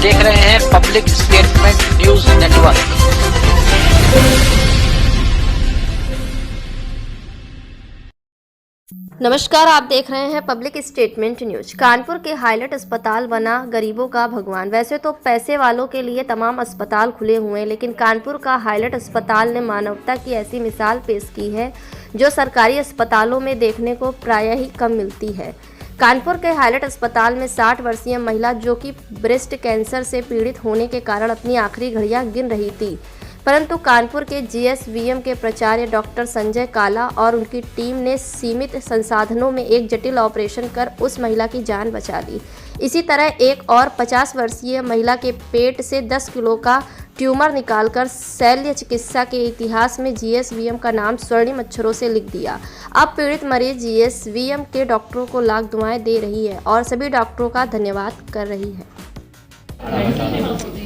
देख रहे हैं पब्लिक स्टेटमेंट न्यूज नेटवर्क। नमस्कार, आप देख रहे हैं पब्लिक स्टेटमेंट न्यूज। कानपुर के हाईलाइट अस्पताल बना गरीबों का भगवान। वैसे तो पैसे वालों के लिए तमाम अस्पताल खुले हुए हैं, लेकिन कानपुर का हाईलाइट अस्पताल ने मानवता की ऐसी मिसाल पेश की है जो सरकारी अस्पतालों में देखने को प्रायः ही कम मिलती है। कानपुर के हाईलाइट अस्पताल में 60 वर्षीय महिला जो कि ब्रेस्ट कैंसर से पीड़ित होने के कारण अपनी आखिरी घड़ियां गिन रही थी, परंतु कानपुर के जीएसवीएम के प्राचार्य डॉक्टर संजय काला और उनकी टीम ने सीमित संसाधनों में एक जटिल ऑपरेशन कर उस महिला की जान बचा ली। इसी तरह एक और 50 वर्षीय महिला के पेट से 10 किलो का ट्यूमर निकालकर शल्य चिकित्सा के इतिहास में जीएसवीएम का नाम स्वर्णिम अक्षरों से लिख दिया। अब पीड़ित मरीज जीएसवीएम के डॉक्टरों को लाख दुआएं दे रही है और सभी डॉक्टरों का धन्यवाद कर रही है।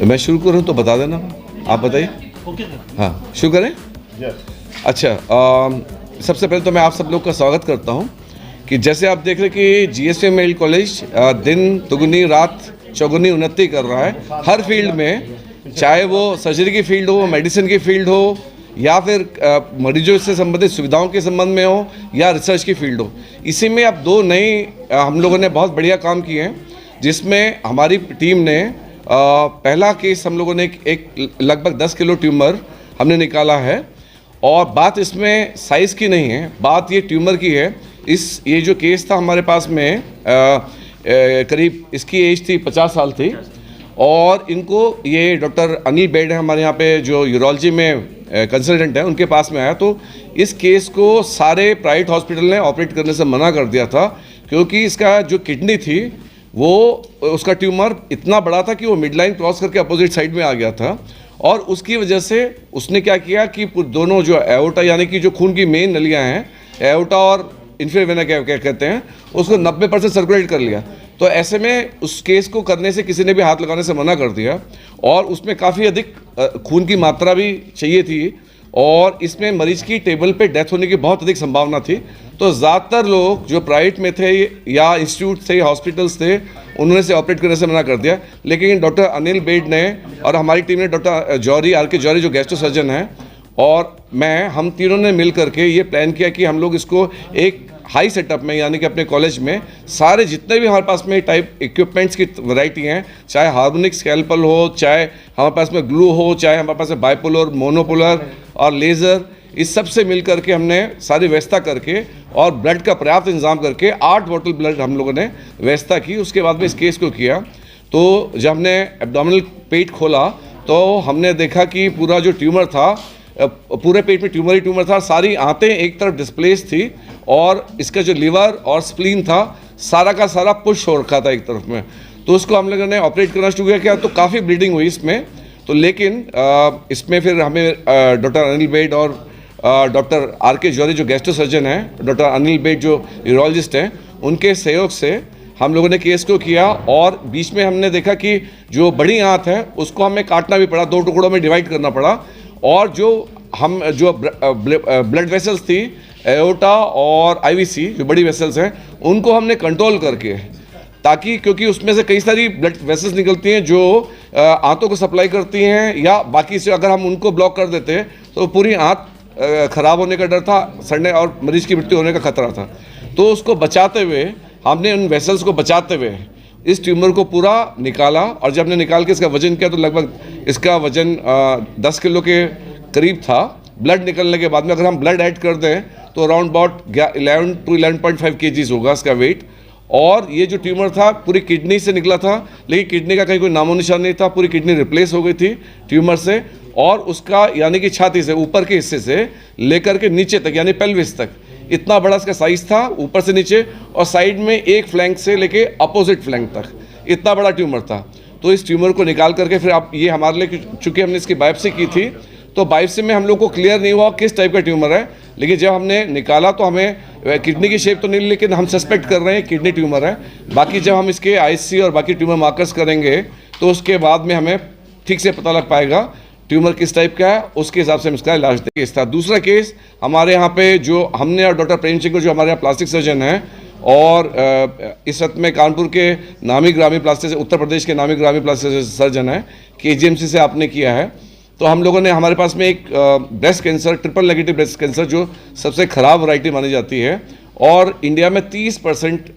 मैं शुरू करूं तो बता देना, आप बताइए। हाँ, शुरू करें। अच्छा, सबसे पहले तो मैं आप सब लोग का स्वागत करता हूं कि जैसे आप देख रहे कि जीएसवीएम मेडिकल कॉलेज दिन दुगनी रात चौगुनी उन्नति कर रहा है हर फील्ड में, चाहे वो सर्जरी की फील्ड हो, मेडिसिन की फील्ड हो, या फिर मरीजों से संबंधित सुविधाओं के संबंध में हो, या रिसर्च की फील्ड हो। इसी में अब दो नई हम लोगों ने बहुत बढ़िया काम किए हैं, जिसमें हमारी टीम ने पहला केस हम लोगों ने एक लगभग 10 किलो ट्यूमर हमने निकाला है। और बात इसमें साइज़ की नहीं है, बात ये ट्यूमर की है। ये जो केस था हमारे पास में करीब इसकी एज थी 50 साल थी, और इनको ये डॉक्टर अनिल बेड है हमारे यहाँ पे जो यूरोलॉजी में कंसल्टेंट है, उनके पास में आया। तो इस केस को सारे प्राइवेट हॉस्पिटल ने ऑपरेट करने से मना कर दिया था, क्योंकि इसका जो किडनी थी वो उसका ट्यूमर इतना बड़ा था कि वो मिड लाइन क्रॉस करके अपोजिट साइड में आ गया था। और उसकी वजह से उसने क्या किया कि दोनों जो एओर्टा यानी कि जो खून की मेन नलियाँ हैं, एओर्टा और इन्फीरियर वेना क्या कहते हैं, उसको 90% सर्कुलेट कर लिया। तो ऐसे में उस केस को करने से किसी ने भी हाथ लगाने से मना कर दिया, और उसमें काफ़ी अधिक खून की मात्रा भी चाहिए थी, और इसमें मरीज की टेबल पे डेथ होने की बहुत अधिक संभावना थी। तो ज़्यादातर लोग जो प्राइवेट में थे या इंस्टीट्यूट थे, हॉस्पिटल्स थे, उन्होंने से ऑपरेट करने से मना कर दिया। लेकिन डॉक्टर अनिल बेड ने और हमारी टीम ने डॉक्टर जौहरी आर.के. जौहरी जो गैस्ट्रो सर्जन हैं और हम तीनों ने मिल करके ये प्लान किया कि हम लोग इसको एक हाई सेटअप में, यानी कि अपने कॉलेज में सारे जितने भी हमारे पास में टाइप इक्विपमेंट्स की वैरायटी हैं, चाहे हार्मोनिक स्कैल्पल हो, चाहे हमारे पास में ग्लू हो, चाहे हमारे पास में बाइपोलर, मोनोपोलर और लेज़र, इस सब से मिल करके हमने सारी व्यवस्था करके और ब्लड का पर्याप्त इंतजाम करके 8 बॉटल ब्लड हम लोगों ने व्यवस्था की। उसके बाद में इस केस को किया, तो जब हमने एब्डोमिनल पेट खोला तो हमने देखा कि पूरा जो ट्यूमर था, पूरे पेट में ट्यूमर ही ट्यूमर था, सारी आंतें एक तरफ डिस्प्लेस थी, और इसका जो लिवर और स्प्लीन था सारा का सारा पुश हो रखा था एक तरफ में। तो उसको हम लोगों ने ऑपरेट करना शुरू किया, तो काफ़ी ब्लीडिंग हुई इसमें। तो लेकिन इसमें फिर हमें डॉक्टर अनिल बेड और डॉक्टर आर.के. जौहरी जो गैस्ट्रो सर्जन हैं, डॉक्टर अनिल बेड जो यूरोलॉजिस्ट हैं, उनके सहयोग से हम लोगों ने केस को किया। और बीच में हमने देखा कि जो बड़ी आंत है उसको हमें काटना भी पड़ा, 2 टुकड़ों में डिवाइड करना पड़ा। और जो ब्लड वेसल्स थी, एओर्टा और आईवीसी जो बड़ी वेसल्स हैं, उनको हमने कंट्रोल करके, ताकि क्योंकि उसमें से कई सारी ब्लड वेसल्स निकलती हैं जो आंतों को सप्लाई करती हैं, या बाकी से अगर हम उनको ब्लॉक कर देते तो पूरी आंत खराब होने का डर था, सड़ने और मरीज की मृत्यु होने का खतरा था। तो उसको बचाते हुए हमने उन वेसल्स को बचाते हुए इस ट्यूमर को पूरा निकाला। और जब हमने निकाल के इसका वजन किया तो लगभग इसका वजन 10 किलो के करीब था। ब्लड निकलने के बाद में अगर हम ब्लड ऐड कर दें तो अराउंड अबाउट 11 to 11.5 kgs होगा इसका वेट। और ये जो ट्यूमर था पूरी किडनी से निकला था, लेकिन किडनी का कहीं कोई नामो निशान नहीं था, पूरी किडनी रिप्लेस हो गई थी ट्यूमर से। और उसका यानी कि छाती से ऊपर के हिस्से से लेकर के नीचे तक यानी पेल्विस तक इतना बड़ा इसका साइज था, ऊपर से नीचे, और साइड में एक फ्लैंक से लेके अपोजिट फ्लैंक तक इतना बड़ा ट्यूमर था। तो इस ट्यूमर को निकाल करके फिर आप ये हमारे लिए, चूँकि हमने इसकी बायोप्सी की थी तो बायोप्सी में हम लोग को क्लियर नहीं हुआ किस टाइप का ट्यूमर है, लेकिन जब हमने निकाला तो हमें किडनी की शेप तो नहीं, लेकिन हम सस्पेक्ट कर रहे हैं किडनी ट्यूमर है। बाकी जब हम इसके आईसी और बाकी ट्यूमर मार्कर्स करेंगे तो उसके बाद में हमें ठीक से पता लग पाएगा ट्यूमर किस टाइप का है, उसके हिसाब से हम इसका इलाज केस था। दूसरा केस हमारे यहाँ पे जो हमने और डॉक्टर प्रेम सिंह को जो हमारे यहाँ प्लास्टिक सर्जन हैं और इस वक्त में कानपुर के नामी ग्रामी प्लास्टिक उत्तर प्रदेश के नामी ग्रामी प्लास्टिक सर्जन है, KGMC से आपने किया है। तो हम लोगों ने हमारे पास में एक breast cancer, triple negative breast cancer जो सबसे ख़राब वैरायटी मानी जाती है, और इंडिया में 30%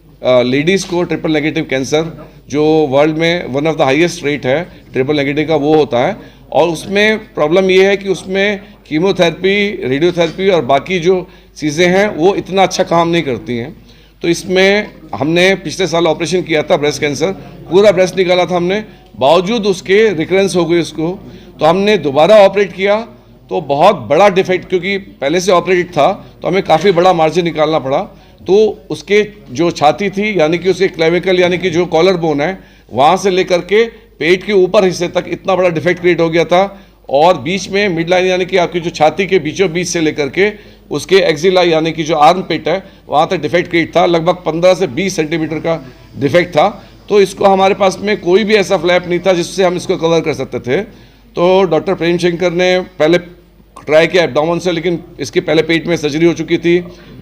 लेडीज़ को ट्रिपल नेगेटिव कैंसर, जो वर्ल्ड में one of the highest rate है ट्रिपल नेगेटिव का, वो होता है। और उसमें प्रॉब्लम ये है कि उसमें कीमोथेरेपी, रेडियोथेरेपी और बाकी जो चीज़ें हैं वो इतना अच्छा काम नहीं करती हैं। तो इसमें हमने पिछले साल ऑपरेशन किया था ब्रेस्ट कैंसर, पूरा ब्रेस्ट निकाला था हमने, बावजूद उसके रिकरेंस हो गई उसको, तो हमने दोबारा ऑपरेट किया। तो बहुत बड़ा डिफेक्ट, क्योंकि पहले से ऑपरेटेड था तो हमें काफ़ी बड़ा मार्जिन निकालना पड़ा। तो उसके जो छाती थी, यानी कि उसके क्लेविकल यानी कि जो कॉलर बोन है, वहाँ से लेकर के पेट के ऊपर हिस्से तक इतना बड़ा डिफेक्ट क्रिएट हो गया था। और बीच में मिड लाइन यानी कि आपकी जो छाती के बीचों बीच से लेकर के उसके एक्सिला यानी कि जो आर्म पिट है, वहाँ तक डिफेक्ट क्रिएट था। लगभग 15 से 20 सेंटीमीटर का डिफेक्ट था। तो इसको हमारे पास में कोई भी ऐसा फ्लैप नहीं था जिससे हम इसको कवर कर सकते थे। तो डॉक्टर प्रेम शंकर ने पहले ट्राई किया एब्डोमेन से, लेकिन इसके पहले पेट में सर्जरी हो चुकी थी।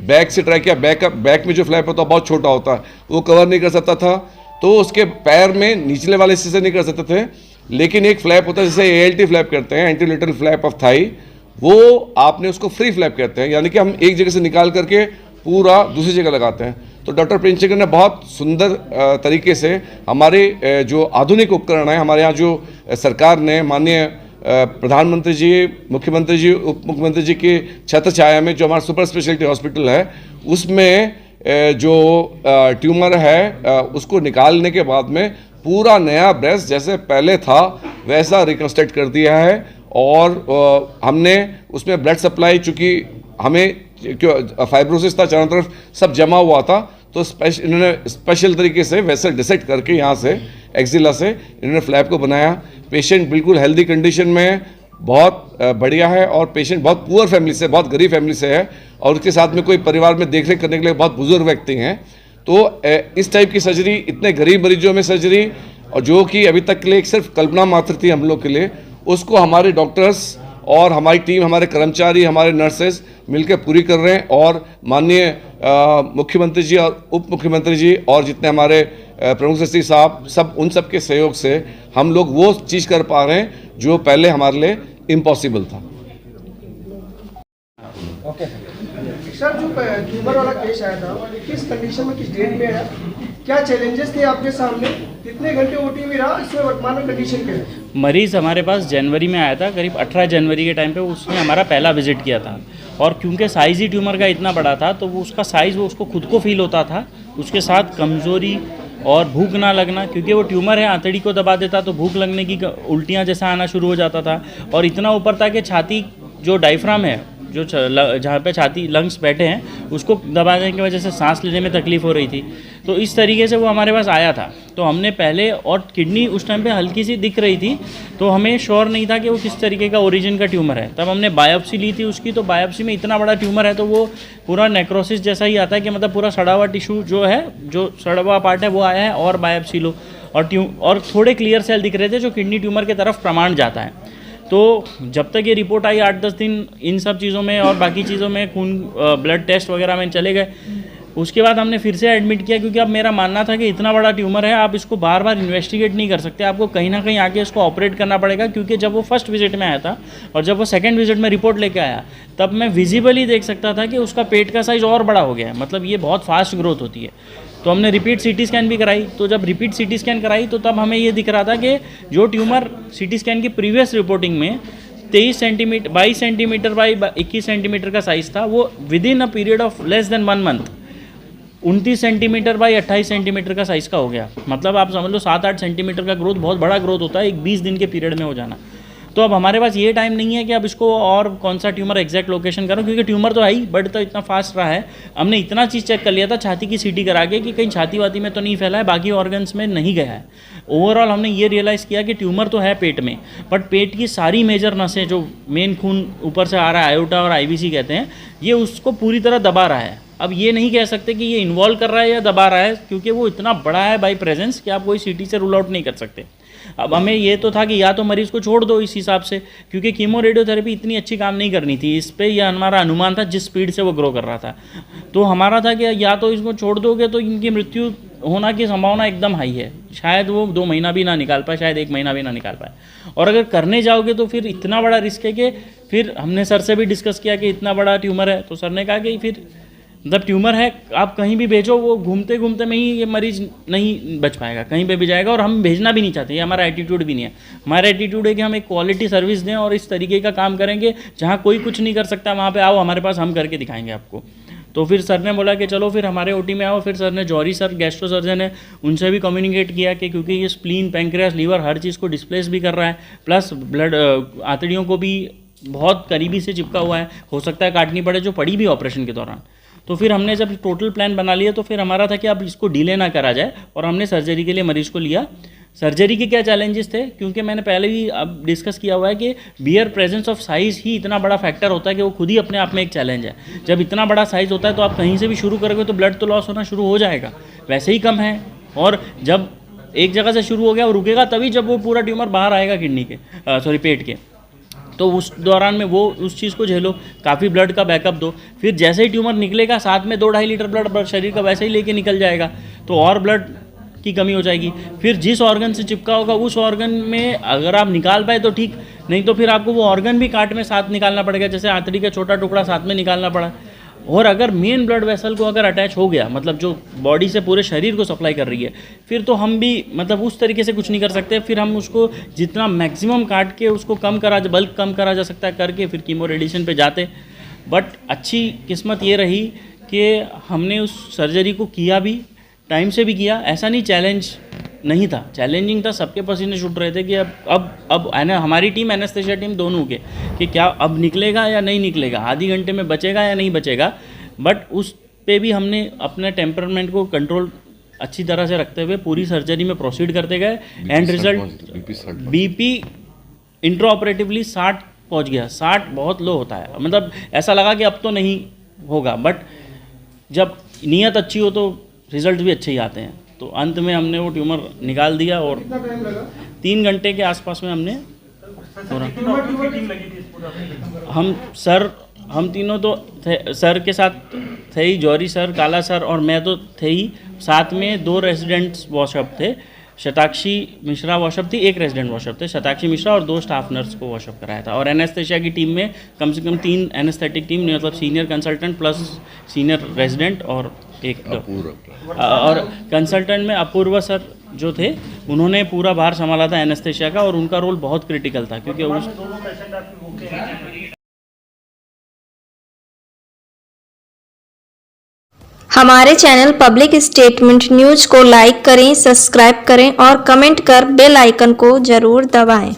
बैक से ट्राई किया, बैक में जो फ्लैप होता है बहुत छोटा होता है, वो कवर नहीं कर सकता था। तो उसके पैर में निचले वाले हिस्से से नहीं कर सकते थे। लेकिन एक फ्लैप होता है जिसे ALT फ्लैप करते हैं, एंटीलेटरल फ्लैप ऑफ थाई, वो आपने उसको फ्री फ्लैप कहते हैं, यानी कि हम एक जगह से निकाल करके पूरा दूसरी जगह लगाते हैं। तो डॉक्टर प्रेम शंकर ने बहुत सुंदर तरीके से हमारे जो आधुनिक उपकरण है, हमारे यहाँ जो सरकार ने माननीय प्रधानमंत्री जी, मुख्यमंत्री जी, उप मुख्यमंत्री जी के छत्र छाया में जो हमारा सुपर स्पेशलिटी हॉस्पिटल है, उसमें जो ट्यूमर है उसको निकालने के बाद में पूरा नया ब्रेस्ट जैसे पहले था वैसा रिकंस्ट्रक्ट कर दिया है। और हमने उसमें ब्लड सप्लाई, चूँकि हमें क्यों फाइब्रोसिस था, चारों तरफ सब जमा हुआ था, तो इन्होंने स्पेशल तरीके से वेसल डिसेक्ट करके यहाँ से एक्सिला से इन्होंने फ्लैप को बनाया। पेशेंट बिल्कुल हेल्दी कंडीशन में है, बहुत बढ़िया है। और पेशेंट बहुत पुअर फैमिली से, बहुत गरीब फैमिली से है, और उसके साथ में कोई परिवार में देखरेख करने के लिए बहुत बुजुर्ग व्यक्ति हैं। तो इस टाइप की सर्जरी, इतने गरीब मरीजों में सर्जरी, और जो कि अभी तक के लिए सिर्फ कल्पना मात्र थी हम लोग के लिए, उसको हमारे डॉक्टर्स और हमारी टीम, हमारे कर्मचारी, हमारे नर्सेज मिलकर पूरी कर रहे हैं। और माननीय मुख्यमंत्री जी और उप मुख्यमंत्री जी और जितने हमारे प्रमुख सचिव साहब, सब उन सब के सहयोग से हम लोग वो चीज़ कर पा रहे हैं जो पहले हमारे लिए इम्पॉसिबल था। ओके सर, जो ट्यूमर वाला केस आया था किस कंडीशन में, किस डेट में आया, क्या चैलेंजेस थे आपके सामने, कितने घंटे ओटी में रहा, इसमें वर्तमान में कंडीशन क्या है? मरीज़ हमारे पास जनवरी में आया था, करीब 18 जनवरी के टाइम पे उसने हमारा पहला विजिट किया था। और क्योंकि साइज़ ही ट्यूमर का इतना बड़ा था, तो वो उसका साइज़ वो उसको खुद को फील होता था, उसके साथ कमज़ोरी और भूख ना लगना, क्योंकि वो ट्यूमर है, आंतड़ी को दबा देता तो भूख लगने की, उल्टियाँ जैसा आना शुरू हो जाता था। और इतना ऊपर था कि छाती जो डायफ्राम है, जो जहाँ पे छाती लंग्स बैठे हैं, उसको दबाने की वजह से सांस लेने में तकलीफ़ हो रही थी। तो इस तरीके से वो हमारे पास आया था। तो हमने पहले, और किडनी उस टाइम पे हल्की सी दिख रही थी, तो हमें श्योर नहीं था कि वो किस तरीके का ओरिजिन का ट्यूमर है। तब हमने बायोप्सी ली थी उसकी, तो बायोप्सी में इतना बड़ा ट्यूमर है तो वो पूरा नेक्रोसिस जैसा ही आता है, कि मतलब पूरा सड़ा हुआ टिश्यू जो है, जो सड़ा हुआ पार्ट है वो आया है, और बायोप्सी लो और थोड़े क्लियर सेल दिख रहे थे जो किडनी ट्यूमर की तरफ प्रमाण जाता है। तो जब तक ये रिपोर्ट आई 8-10 दिन इन सब चीज़ों में और बाकी चीज़ों में, खून ब्लड टेस्ट वगैरह में चले गए। उसके बाद हमने फिर से एडमिट किया, क्योंकि अब मेरा मानना था कि इतना बड़ा ट्यूमर है, आप इसको बार बार इन्वेस्टिगेट नहीं कर सकते, आपको कहीं ना कहीं आके इसको ऑपरेट करना पड़ेगा। क्योंकि जब वो फर्स्ट विजिट में आया था और जब वो सेकंड विजिट में रिपोर्ट लेके आया, तब मैं विजिबली देख सकता था कि उसका पेट का साइज़ और बड़ा हो गया है, मतलब ये बहुत फास्ट ग्रोथ होती है। तो हमने रिपीट CT स्कैन भी कराई। तो जब रिपीट CT स्कैन कराई तो तब हमें ये दिख रहा था कि जो ट्यूमर CT स्कैन की प्रीवियस रिपोर्टिंग में 22 सेंटीमीटर बाई 21 सेंटीमीटर का साइज़ था, वो with in a period of less than 1 month 29 centimetre by 28 centimetre का साइज़ का हो गया। मतलब आप समझ लो 7-8 सेंटीमीटर का ग्रोथ बहुत बड़ा ग्रोथ होता है एक 20 दिन के पीरियड में हो जाना। तो अब हमारे पास ये टाइम नहीं है कि अब इसको और कौन सा ट्यूमर एग्जैक्ट लोकेशन करूं, क्योंकि ट्यूमर तो है ही, बट तो इतना फास्ट रहा है। हमने इतना चीज़ चेक कर लिया था छाती की CT करा के कि कहीं छाती वाती में तो नहीं फैला है, बाकी ऑर्गन्स में नहीं गया है। ओवरऑल हमने ये रियलाइज़ किया कि ट्यूमर तो है पेट में, बट पेट की सारी मेजर नसें जो मेन खून ऊपर से आ रहा है, आयोटा और IVC कहते हैं, ये उसको पूरी तरह दबा रहा है। अब ये नहीं कह सकते कि ये इन्वॉल्व कर रहा है या दबा रहा है, क्योंकि वो इतना बड़ा है बाई प्रेजेंस कि आप कोई सीटी से रूल आउट नहीं कर सकते। अब हमें ये तो था कि या तो मरीज़ को छोड़ दो इस हिसाब से, क्योंकि कीमो रेडियोथेरेपी इतनी अच्छी काम नहीं करनी थी, इस पर यह हमारा अनुमान था जिस स्पीड से वो ग्रो कर रहा था। तो हमारा था कि या तो इसको छोड़ दोगे तो इनकी मृत्यु होना की संभावना एकदम हाई है, शायद वो 2 महीना भी ना निकाल पाए, शायद 1 महीना भी ना निकाल पाए। और अगर करने जाओगे तो फिर इतना बड़ा रिस्क है कि फिर हमने सर से भी डिस्कस किया कि इतना बड़ा ट्यूमर है, तो सर ने कहा कि फिर मतलब ट्यूमर है, आप कहीं भी भेजो, वो घूमते घूमते में ही ये मरीज़ नहीं बच पाएगा, कहीं पे भी जाएगा। और हम भेजना भी नहीं चाहते, ये हमारा एटीट्यूड भी नहीं है। हमारा एटीट्यूड है कि हम एक क्वालिटी सर्विस दें और इस तरीके का काम करेंगे, जहाँ कोई कुछ नहीं कर सकता वहाँ पे आओ हमारे पास, हम करके दिखाएंगे आपको। तो फिर सर ने बोला कि चलो फिर हमारे ओटी में आओ। फिर सर ने जौहरी सर गैस्ट्रो सर्जन है, उनसे भी कम्युनिकेट किया कि क्योंकि ये स्प्लीन, पैंक्रियास, लीवर हर चीज़ को डिस्प्लेस भी कर रहा है, प्लस ब्लड आंतड़ियों को भी बहुत करीबी से चिपका हुआ है, हो सकता है काटनी पड़े, जो पड़ी भी ऑपरेशन के दौरान। तो फिर हमने जब टोटल प्लान बना लिया तो फिर हमारा था कि अब इसको डिले ना करा जाए, और हमने सर्जरी के लिए मरीज़ को लिया। सर्जरी के क्या चैलेंजेस थे, क्योंकि मैंने पहले भी अब डिस्कस किया हुआ है कि बियर प्रेजेंस ऑफ साइज़ ही इतना बड़ा फैक्टर होता है कि वो खुद ही अपने आप में एक चैलेंज है। जब इतना बड़ा साइज़ होता है तो आप कहीं से भी शुरू करोगे तो ब्लड तो लॉस होना शुरू हो जाएगा, वैसे ही कम है। और जब एक जगह से शुरू हो गया वो रुकेगा तभी जब वो पूरा ट्यूमर बाहर आएगा किडनी के पेट के। तो उस दौरान में वो उस चीज़ को झेलो, काफ़ी ब्लड का बैकअप दो। फिर जैसे ही ट्यूमर निकलेगा साथ में 2-2.5 लीटर ब्लड शरीर का वैसे ही लेके निकल जाएगा, तो और ब्लड की कमी हो जाएगी। फिर जिस ऑर्गन से चिपका होगा उस ऑर्गन में अगर आप निकाल पाए तो ठीक, नहीं तो फिर आपको वो ऑर्गन भी काट में साथ निकालना पड़ेगा, जैसे आंतड़ी का छोटा टुकड़ा साथ में निकालना पड़ा। और अगर मेन ब्लड वेसल को अगर अटैच हो गया, मतलब जो बॉडी से पूरे शरीर को सप्लाई कर रही है, फिर तो हम भी मतलब उस तरीके से कुछ नहीं कर सकते। फिर हम उसको जितना मैक्सिमम काट के उसको बल्क कम करा जा सकता है करके फिर कीमो रेडिएशन पे जाते। बट अच्छी किस्मत ये रही कि हमने उस सर्जरी को किया भी, टाइम से भी किया। ऐसा नहीं चैलेंज नहीं था, चैलेंजिंग था, सबके पसीने छूट रहे थे कि अब हमारी टीम, एनेस्थेशिया टीम दोनों के, कि क्या अब निकलेगा या नहीं निकलेगा, आधे घंटे में बचेगा या नहीं बचेगा। बट उस पे भी हमने अपने टेम्परामेंट को कंट्रोल अच्छी तरह से रखते हुए पूरी सर्जरी में प्रोसीड करते गए। And result BP intra operatively 60 पहुँच गया। 60 बहुत लो होता है, मतलब ऐसा लगा कि अब तो नहीं होगा, बट जब नीयत अच्छी हो तो रिजल्ट भी अच्छे ही आते हैं। तो अंत में हमने वो ट्यूमर निकाल दिया और 3 घंटे के आसपास में हमने हम तीनों तो सर के साथ थे ही, जौहरी सर, काला सर और मैं तो थे ही। साथ में 2 रेजिडेंट्स वॉशअप थे, शताक्षी मिश्रा वॉशअप थी, 1 रेजिडेंट वॉशअप थे, शताक्षी मिश्रा और 2 स्टाफ नर्स को वॉशअप कराया था। और एनेस्थेशिया की टीम में कम से कम 3 एनेस्थेटिक टीम, मतलब senior consultant plus senior resident और एक और कंसल्टेंट में अपूर्व सर जो थे, उन्होंने पूरा भार संभाला था एनेस्थेशिया का, और उनका रोल बहुत क्रिटिकल था क्योंकि हमारे चैनल पब्लिक स्टेटमेंट न्यूज को लाइक करें, सब्सक्राइब करें और कमेंट कर बेल आइकन को जरूर दबाएं।